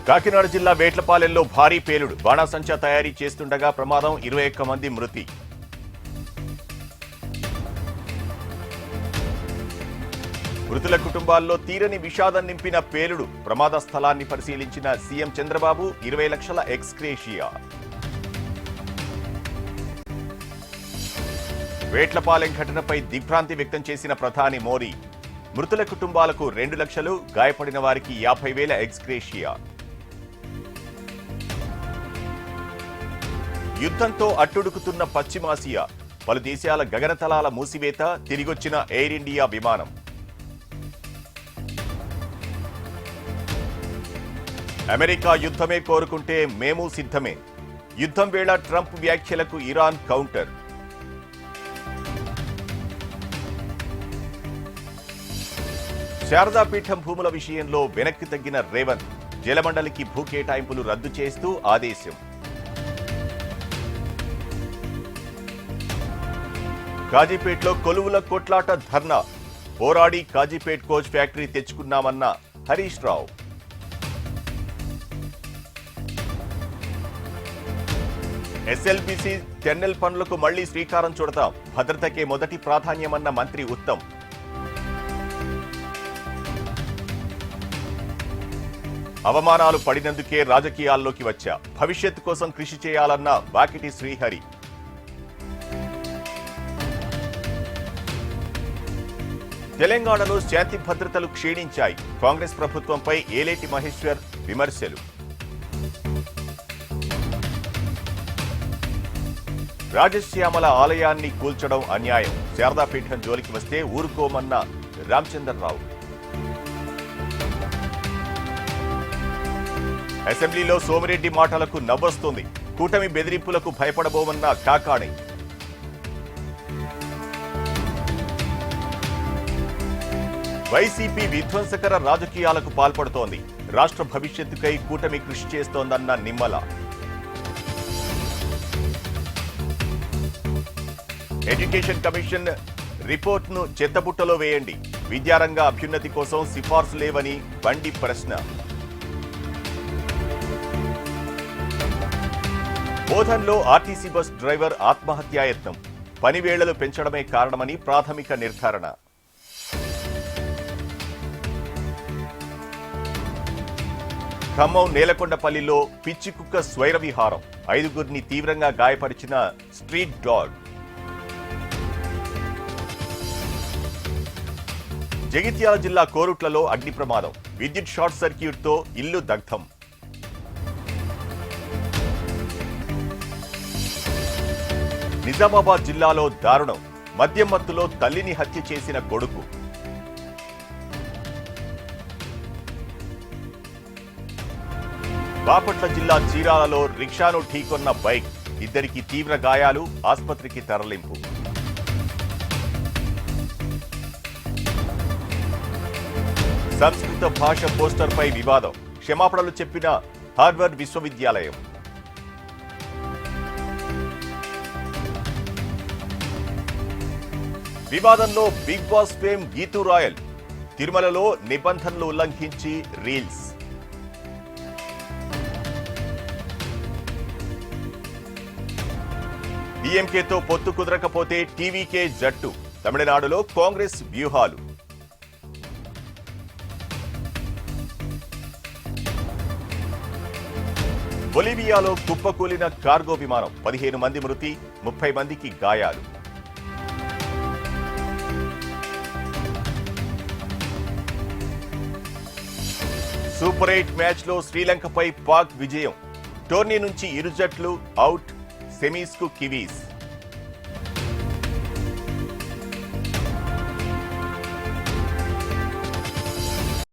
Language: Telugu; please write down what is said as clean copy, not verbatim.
కాకినాడ జిల్లా వేట్లపాలెంలో భారీ పేలుడు బాణాసంచా తయారీ చేస్తుండగా ప్రమాదం 21 మంది మృతి. మృతుల కుటుంబాల్లో తీరని విషాదం నింపిన పేలుడు. ప్రమాద స్థలాన్ని పరిశీలించిన సీఎం చంద్రబాబు 20 లక్షల ఎక్స్గ్రేషియా. వేట్లపాలెం ఘటనపై దిగ్భ్రాంతి వ్యక్తం చేసిన ప్రధాని మోడీ మృతుల కుటుంబాలకు 2 లక్షలు, గాయపడిన వారికి 50,000 ఎక్స్గ్రేషియా. యుద్ధంతో అట్టుడుకుతున్న పశ్చిమాసియా, పలు దేశాల గగనతలాల మూసివేత, తిరిగొచ్చిన ఎయిర్ ఇండియా విమానం. అమెరికా యుద్ధమే కోరుకుంటే మేము సిద్ధమే. యుద్ధం వేళ ట్రంప్ వ్యాఖ్యలకు ఇరాన్ కౌంటర్. శారదాపీఠం భూముల విషయంలో వెనక్కి తగ్గిన రేవంత్, జలమండలికి భూ కేటాయింపులు రద్దు చేస్తూ ఆదేశం. కాజీపేట్లో కొలువుల కొట్లాట ధర్నా, పోరాడి Kazipet coach factory తెచ్చుకున్నామన్న Harish Rao. SLBC tunnel పనులకు మళ్లీ శ్రీకారం చుడతాం, భద్రతకే మొదటి ప్రాధాన్యమన్న మంత్రి ఉత్తమ్. అవమానాలు పడినందుకే రాజకీయాల్లోకి వచ్చా, భవిష్యత్తు కోసం కృషి చేయాలన్న వాకిటి శ్రీహరి. తెలంగాణలో శాంతి భద్రతలు క్షీణించాయి, కాంగ్రెస్ ప్రభుత్వంపై ఏలేటి మహేశ్వర్ విమర్శలు. రాజశ్యామల ఆలయాన్ని కూల్చడం అన్యాయం, శారదాపీఠం జోలికి వస్తే ఊరుకోమన్న రామచంద్రరావు. అసెంబ్లీలో సోమిరెడ్డి మాటలకు నవ్వొస్తోంది, కూటమి బెదిరింపులకు భయపడబోమన్న కాకాణి. వైసీపీ విధ్వంసకర రాజకీయాలకు పాల్పడుతోంది, రాష్ట్ర భవిష్యత్తుకై కూటమి కృషి చేస్తోందన్న నిమ్మల. ఎడ్యుకేషన్ కమిషన్ రిపోర్ట్ను చెత్తబుట్టలో వేయండి, విద్యారంగ అభ్యున్నతి కోసం సిఫార్సు లేవని బండి ప్రశ్న. బోధన్లో ఆర్టీసీ బస్ డ్రైవర్ ఆత్మహత్యాయత్నం, పనివేళలు పెంచడమే కారణమని ప్రాథమిక నిర్ధారణ. ఖమ్మం నేలకొండపల్లిలో పిచ్చి కుక్క స్వైర విహారం, 5గురిని తీవ్రంగా గాయపరిచిన స్ట్రీట్ డాగ్. జగిత్యాల జిల్లా కోరుట్లలో అగ్ని ప్రమాదం, విద్యుత్ షార్ట్ సర్క్యూట్తో ఇల్లు దగ్ధం. నిజామాబాద్ జిల్లాలో దారుణం, మద్యం మత్తులో తల్లిని హత్య చేసిన కొడుకు. బాపట్ల జిల్లా చీరాలలో రిక్షాను ఢీకొన్న బైక్, ఇద్దరికి తీవ్ర గాయాలు, ఆసుపత్రికి తరలింపు. సంస్కృత భాష పోస్టర్పై వివాదం, క్షమాపణలు చెప్పిన హార్వర్డ్ విశ్వవిద్యాలయం. వివాదంలో big boss fame Geetu Royal, తిరుమలలో నిబంధనలు ఉల్లంఘించి రీల్స్. డీఎంకేతో పొత్తు కుదరకపోతే టీవీకే జట్టు, తమిళనాడులో కాంగ్రెస్ వ్యూహాలు. బొలివియాలో కుప్పకూలిన కార్గో విమానం, 15 మంది మృతి, 30 మందికి గాయాలు. సూపర్ 8 మ్యాచ్లో శ్రీలంకపై పాక్ విజయం, టోర్నీ నుంచి ఇరు జట్లు అవుట్, సెమీస్కు కివీస్.